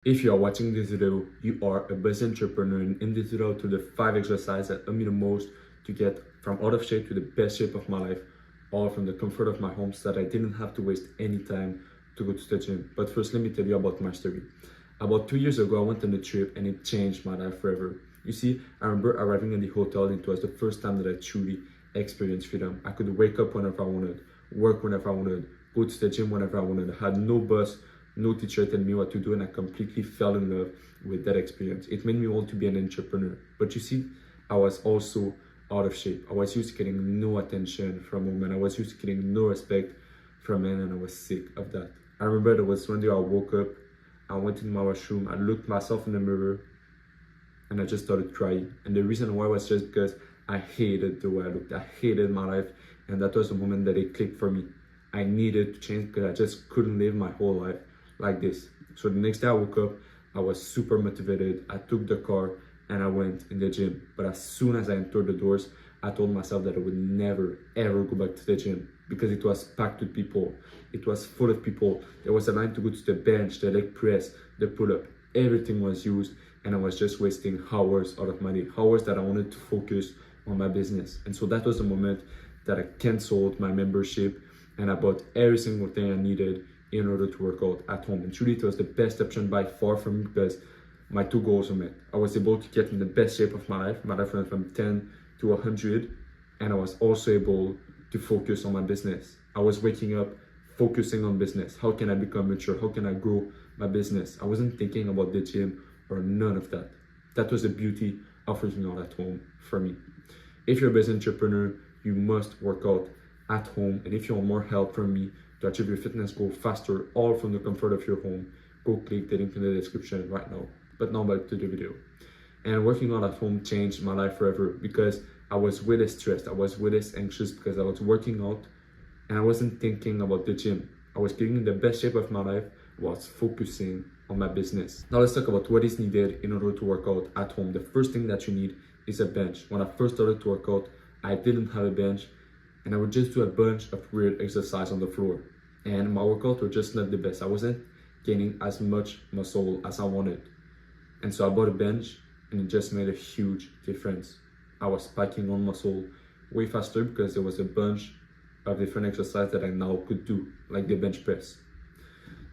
If you are watching this video, you are a business entrepreneur, and in this video, to the 5 exercises that help me the most to get from out of shape to the best shape of my life, all from the comfort of my home, so that I didn't have to waste any time to go to the gym. But first, let me tell you about my story. About 2 years ago, I went on a trip and it changed my life forever. You see, I remember arriving in the hotel, and it was the first time that I truly experienced freedom. I could wake up whenever I wanted, work whenever I wanted, go to the gym whenever I wanted. I had no boss, no teacher telling me what to do, and I completely fell in love with that experience. It made me want to be an entrepreneur. But you see, I was also out of shape. I was used to getting no attention from women. I was used to getting no respect from men, and I was sick of that. I remember there was one day I woke up, I went in my washroom, I looked myself in the mirror, and I just started crying. And the reason why was just because I hated the way I looked. I hated my life, and that was the moment that it clicked for me. I needed to change because I just couldn't live my whole life like this. So the next day I woke up, I was super motivated. I took the car and I went in the gym. But as soon as I entered the doors, I told myself that I would never ever go back to the gym because it was packed with people. It was full of people. There was a line to go to the bench, the leg press, the pull-up. Everything was used, and I was just wasting hours out of my day, hours that I wanted to focus on my business. And so that was the moment that I canceled my membership and I bought every single thing I needed in order to work out at home. And truly, it was the best option by far for me because my two goals were met. I was able to get in the best shape of my life. My life went from 10 to 100, and I was also able to focus on my business. I was waking up focusing on business. How can I become mature? How can I grow my business? I wasn't thinking about the gym or none of that. That was the beauty of working out at home for me. If you're a business entrepreneur, you must work out at home. And if you want more help from me to achieve your fitness goal faster, all from the comfort of your home, go click the link in the description right now. But now back to the video. And working out at home changed my life forever because I was way less stressed. I was way less anxious because I was working out and I wasn't thinking about the gym. I was getting in the best shape of my life, was focusing on my business. Now let's talk about what is needed in order to work out at home. The first thing that you need is a bench. When I first started to work out, I didn't have a bench, and I would just do a bunch of weird exercise on the floor. And my workouts were just not the best. I wasn't gaining as much muscle as I wanted. And so I bought a bench, and it just made a huge difference. I was packing on muscle way faster because there was a bunch of different exercises that I now could do, like the bench press.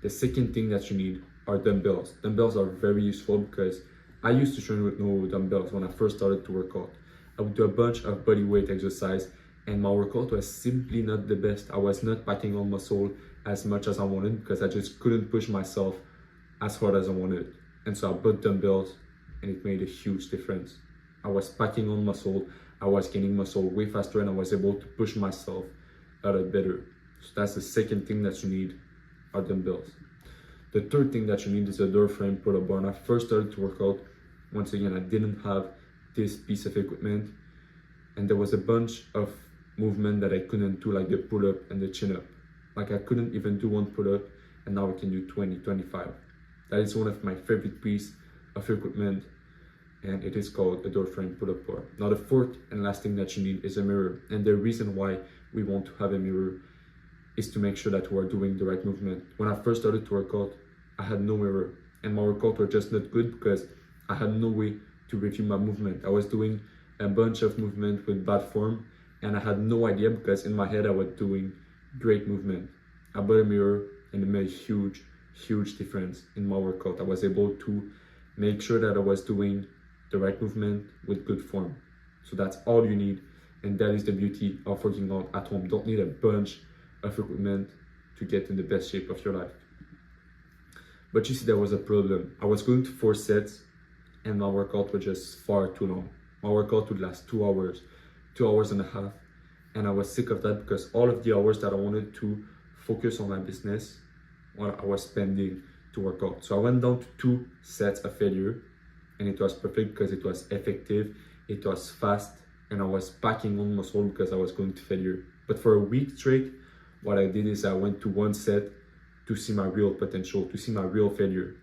The second thing that you need are dumbbells. Dumbbells are very useful because I used to train with no dumbbells when I first started to work out. I would do a bunch of body weight exercise, and my workout was simply not the best. I was not packing on muscle as much as I wanted because I just couldn't push myself as hard as I wanted. And so I bought dumbbells, and it made a huge difference. I was packing on muscle, I was gaining muscle way faster, and I was able to push myself a lot better. So that's the second thing that you need are dumbbells. The third thing that you need is a door frame pull-up bar. When I first started to work out, once again, I didn't have this piece of equipment, and there was a bunch of movement that I couldn't do, like the pull-up and the chin-up. Like I couldn't even do one pull-up, and now I can do 20, 25. That is one of my favorite pieces of equipment, and it is called a door frame pull-up bar. Now the fourth and last thing that you need is a mirror. And the reason why we want to have a mirror is to make sure that we're doing the right movement. When I first started to work out, I had no mirror, and my workouts were just not good because I had no way to review my movement. I was doing a bunch of movement with bad form, and I had no idea because in my head I was doing great movement. I bought a mirror, and it made a huge difference in my workout. I was able to make sure that I was doing the right movement with good form. So that's all you need, and that is the beauty of working out at home. Don't need a bunch of equipment to get in the best shape of your life. But you see, there was a problem. I was going to 4 sets, and my workout was just far too long. My workout would last 2 hours, 2 hours and a half, and I was sick of that because all of the hours that I wanted to focus on my business, what I was spending to work out. So I went down to 2 sets of failure, and it was perfect because it was effective, it was fast, and I was packing on muscle because I was going to failure. But for a week straight, what I did is I went to 1 set to see my real potential, to see my real failure.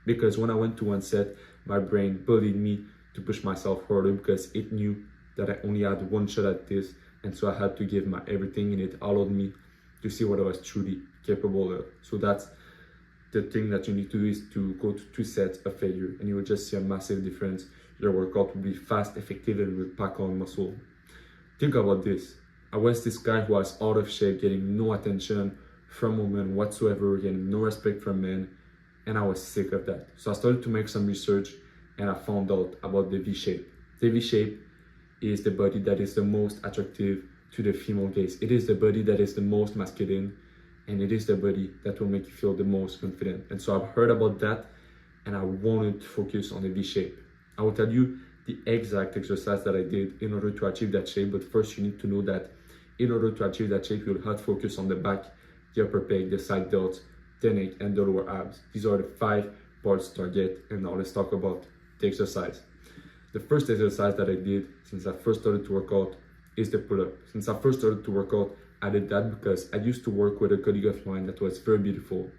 Because when I went to 1 set, my brain bullied me to push myself harder because it knew that I only had 1 shot at this, and so I had to give my everything, and it allowed me to see what I was truly capable of. So that's the thing that you need to do is to go to 2 sets of failure, and you will just see a massive difference. Your workout will be fast, effective, and will pack on muscle. Think about this. I was this guy who was out of shape, getting no attention from women whatsoever, getting no respect from men, and I was sick of that. So I started to make some research, and I found out about the V shape. The V shape is the body that is the most attractive to the female gaze. It is the body that is the most masculine, and it is the body that will make you feel the most confident. And so I've heard about that, and I wanted to focus on the V shape. I will tell you the exact exercise that I did in order to achieve that shape, but first you need to know that in order to achieve that shape, you'll have to focus on the back, the upper pec, the side delts, the neck, and the lower abs. These are the 5 parts to target, and now let's talk about the exercise. The first exercise that I did since I first started to work out is the pull-up. Since I first started to work out, I did that because I used to work with a colleague of mine that was very beautiful.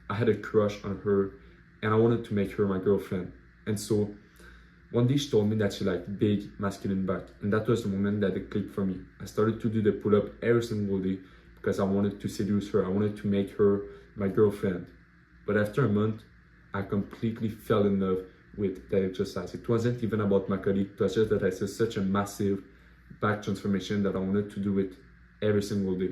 I had a crush on her, and I wanted to make her my girlfriend. And so one day she told me that she liked big masculine back, and that was the moment that it clicked for me. I started to do the pull-up every single day because I wanted to seduce her. I wanted to make her my girlfriend. But after a month, I completely fell in love with that exercise. It wasn't even about my colleague, it was just that I saw such a massive back transformation that I wanted to do it every single day.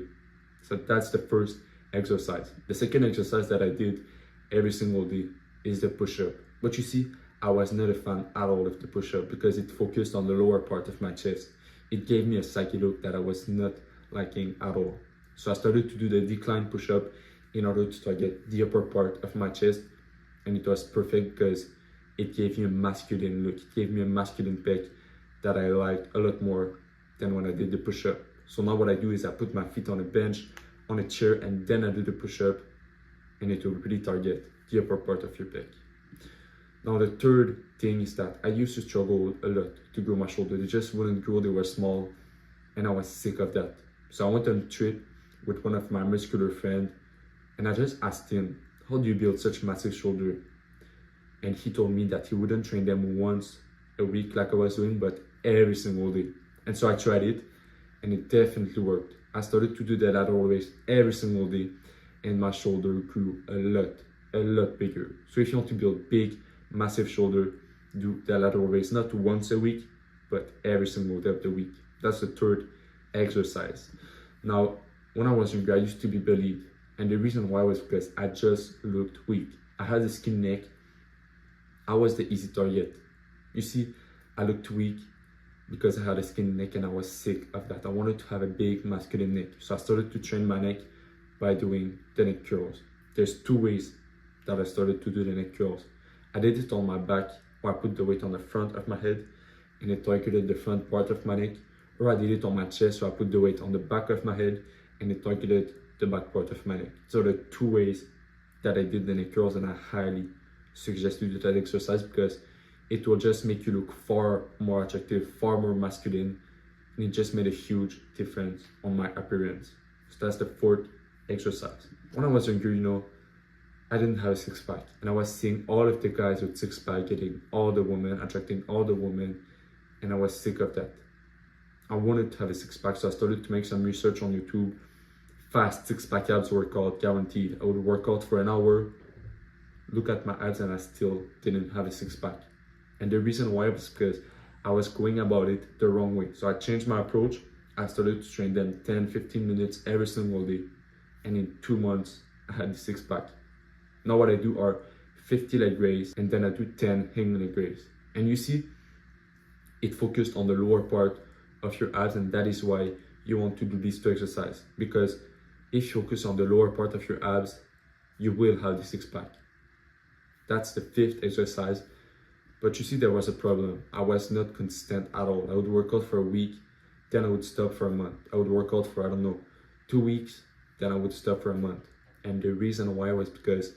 So that's the first exercise. The second exercise that I did every single day is the push-up. But you see, I was not a fan at all of the push-up because it focused on the lower part of my chest. It gave me a psyche look that I was not liking at all. So I started to do the decline push-up in order to target the upper part of my chest, and it was perfect because it gave me a masculine look. It gave me a masculine pec that I liked a lot more than when I did the push-up. So now what I do is I put my feet on a bench, on a chair, and then I do the push-up, and it will really target the upper part of your pec. Now the third thing is that I used to struggle a lot to grow my shoulder. They just wouldn't grow, they were small, and I was sick of that. So I went on a trip with one of my muscular friends, and I just asked him, how do you build such massive shoulder? And he told me that he wouldn't train them once a week like I was doing, but every single day. And so I tried it, and it definitely worked. I started to do the lateral raise every single day, and my shoulder grew a lot bigger. So if you want to build big, massive shoulder, do the lateral raise not once a week, but every single day of the week. That's the third exercise. Now, when I was younger, I used to be bullied, and the reason why was because I just looked weak. I had a skin neck. I was the easy target. You see, I looked weak because I had a skin neck, and I was sick of that. I wanted to have a big masculine neck. So I started to train my neck by doing the neck curls. There's 2 ways that I started to do the neck curls. I did it on my back, where I put the weight on the front of my head, and it targeted the front part of my neck. Or I did it on my chest, so I put the weight on the back of my head, and it targeted the back part of my neck. So the 2 ways that I did the neck curls, and I highly suggest you do that exercise because it will just make you look far more attractive, far more masculine, and it just made a huge difference on my appearance. So that's the 4th exercise. When I was younger, I didn't have a six-pack, and I was seeing all of the guys with six-pack getting all the women, attracting all the women, and I was sick of that. I wanted to have a six-pack, so I started to make some research on YouTube. Fast six-pack abs workout guaranteed. I would work out for an hour, look at my abs, and I still didn't have a six-pack. And the reason why was because I was going about it the wrong way. So I changed my approach. I started to train them 10-15 minutes every single day, and in 2 months I had the six-pack. Now what I do are 50 leg raise, and then I do 10 hanging leg raise. And you see, it focused on the lower part of your abs, and that is why you want to do these 2 exercises. Because if you focus on the lower part of your abs, you will have the six-pack. That's the 5th exercise. But you see, there was a problem. I was not consistent at all. I would work out for a week, then I would stop for a month. I would work out for, 2 weeks, then I would stop for a month. And the reason why was because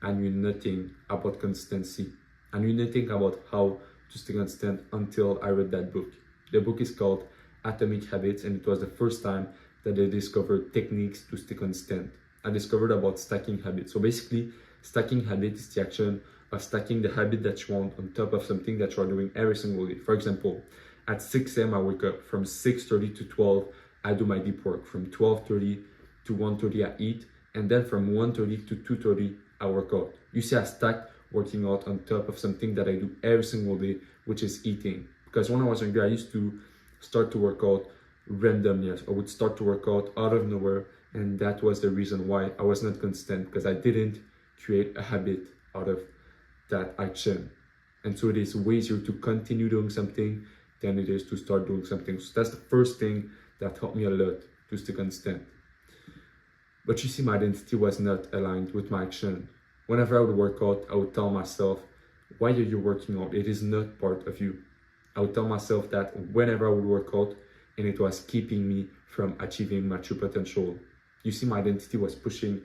I knew nothing about consistency. I knew nothing about how to stay consistent until I read that book. The book is called Atomic Habits, and it was the first time that I discovered techniques to stay consistent. I discovered about stacking habits. So basically, stacking habit is the action of stacking the habit that you want on top of something that you are doing every single day. For example, at 6 a.m. I wake up. From 6:30 to 12, I do my deep work. From 12:30 to 1:30 I eat, and then from 1:30 to 2:30 I work out. You see, I stacked working out on top of something that I do every single day, which is eating. Because when I was younger, I used to start to work out randomly. I would start to work out out of nowhere, and that was the reason why I was not consistent, because I didn't create a habit out of that action. And so it is way easier to continue doing something than it is to start doing something. So that's the first thing that helped me a lot to stay consistent. But you see, my identity was not aligned with my action. Whenever I would work out, I would tell myself, why are you working out? It is not part of you. I would tell myself that whenever I would work out, and it was keeping me from achieving my true potential. You see, my identity was pushing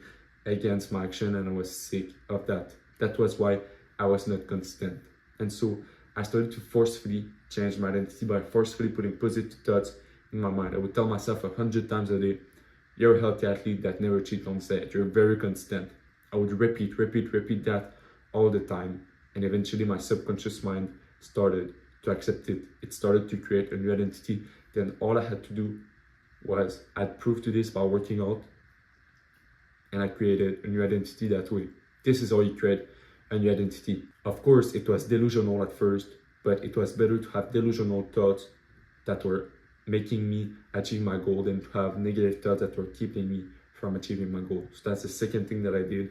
against my action, and I was sick of that. That was why I was not consistent. And so I started to forcefully change my identity by forcefully putting positive thoughts in my mind. I would tell myself 100 times a day, you're a healthy athlete that never cheats on set. You're very consistent. I would repeat that all the time. And eventually my subconscious mind started to accept it. It started to create a new identity. Then all I had to do was add proof to this by working out. And I created a new identity that way. This is how you create a new identity. Of course, it was delusional at first, but it was better to have delusional thoughts that were making me achieve my goal than to have negative thoughts that were keeping me from achieving my goal. So that's the second thing that I did,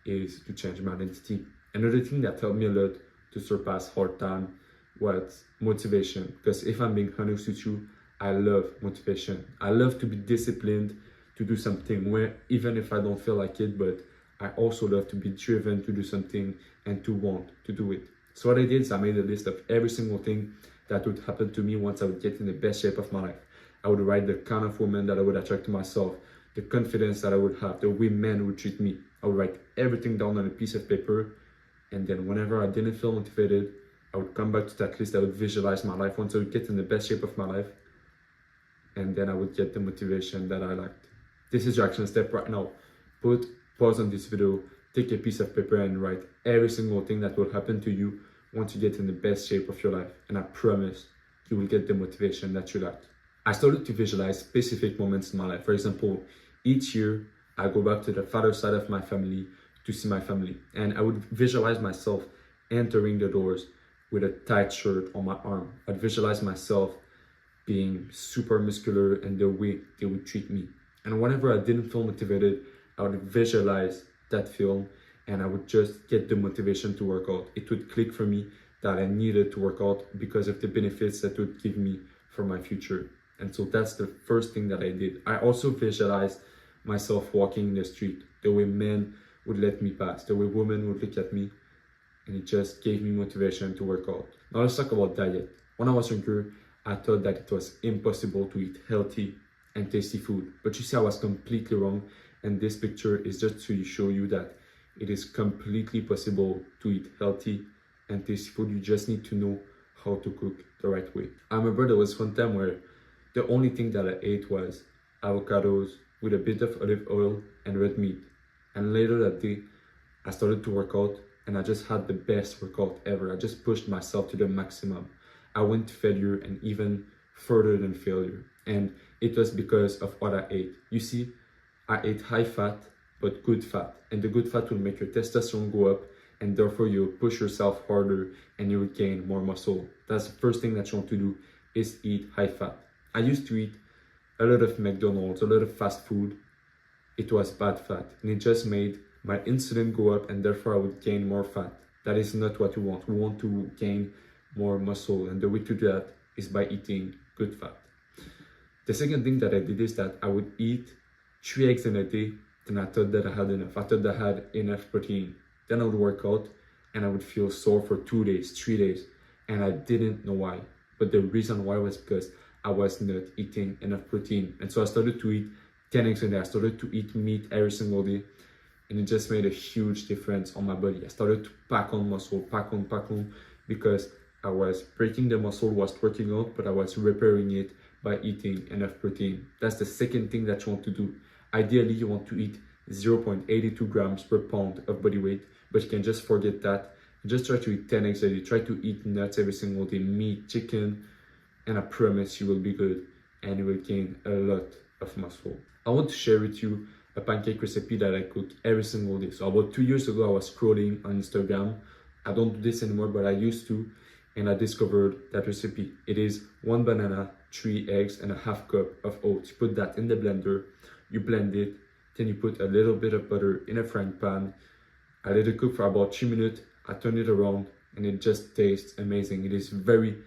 is to change my identity. Another thing that helped me a lot to surpass hard time was motivation. Because if I'm being honest with you, I love motivation. I love to be disciplined to do something, where even if I don't feel like it, but I also love to be driven to do something and to want to do it. So what I did is I made a list of every single thing that would happen to me once I would get in the best shape of my life. I would write the kind of woman that I would attract to myself, the confidence that I would have, the way men would treat me. I would write everything down on a piece of paper, and then whenever I didn't feel motivated, I would come back to that list. I would visualize my life once I would get in the best shape of my life, and then I would get the motivation that I liked. This is your action step right now. Pause on this video, take a piece of paper and write every single thing that will happen to you once you get in the best shape of your life. And I promise you will get the motivation that you like. I started to visualize specific moments in my life. For example, each year I go back to the father side of my family to see my family. And I would visualize myself entering the doors with a tight shirt on my arm. I'd visualize myself being super muscular and the way they would treat me. And whenever I didn't feel motivated, I would visualize that film and I would just get the motivation to work out. It would click for me that I needed to work out because of the benefits that would give me for my future. And so that's the first thing that I did. I also visualized myself walking in the street, the way men would let me pass, the way women would look at me, and it just gave me motivation to work out. Now let's talk about diet. When I was younger, I thought that it was impossible to eat healthy and tasty food. But you see, I was completely wrong. And this picture is just to show you that it is completely possible to eat healthy and tasty food. You just need to know how to cook the right way. I remember there was one time where the only thing that I ate was avocados with a bit of olive oil and red meat. And later that day, I started to work out and I just had the best workout ever. I just pushed myself to the maximum. I went to failure and even further than failure. And it was because of what I ate. You see, I ate high fat, but good fat. And the good fat will make your testosterone go up, and therefore you'll push yourself harder and you will gain more muscle. That's the first thing that you want to do, is eat high fat. I used to eat a lot of McDonald's, a lot of fast food. It was bad fat, and it just made my insulin go up, and therefore I would gain more fat. That is not what we want. We want to gain more muscle, and the way to do that is by eating good fat. The second thing that I did is that I would eat 3 eggs in a day, then I thought that I had enough. I thought that I had enough protein. Then I would work out and I would feel sore for 2 days, 3 days, and I didn't know why. But the reason why was because I was not eating enough protein. And so I started to eat 10 eggs a day. I started to eat meat every single day, and it just made a huge difference on my body. I started to pack on muscle, pack on, because I was breaking the muscle whilst working out, but I was repairing it by eating enough protein. That's the second thing that you want to do. Ideally, you want to eat 0.82 grams per pound of body weight, but you can just forget that. Just try to eat 10 eggs a day. Try to eat nuts every single day, meat, chicken, and I promise you will be good and you will gain a lot of muscle. I want to share with you a pancake recipe that I cook every single day. So about 2 years ago, I was scrolling on Instagram. I don't do this anymore, but I used to, and I discovered that recipe. It is 1 banana, 3 eggs, and a half cup of oats. You put that in the blender, you blend it, then you put a little bit of butter in a frying pan. I let it cook for about 3 minutes. I turn it around, and it just tastes amazing. It is very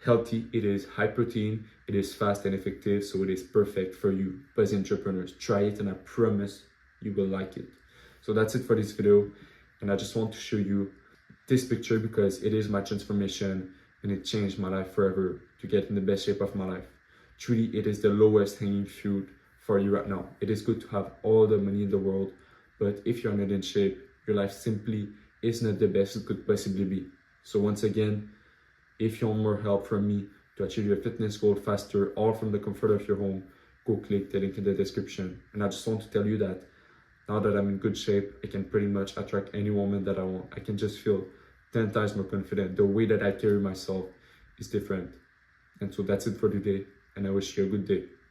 healthy, it is high protein, it is fast and effective, so it is perfect for you busy entrepreneurs. Try it and I promise you will like it. So that's it for this video, and I just want to show you this picture because it is my transformation and it changed my life forever to get in the best shape of my life. Truly, it is the lowest hanging fruit for you right now. It is good to have all the money in the world, but if you're not in shape, your life simply is not the best it could possibly be. So once again, if you want more help from me to achieve your fitness goal faster, all from the comfort of your home, go click the link in the description. And I just want to tell you that now that I'm in good shape, I can pretty much attract any woman that I want. I can just feel 10 times more confident. The way that I carry myself is different. And so that's it for today, and I wish you a good day.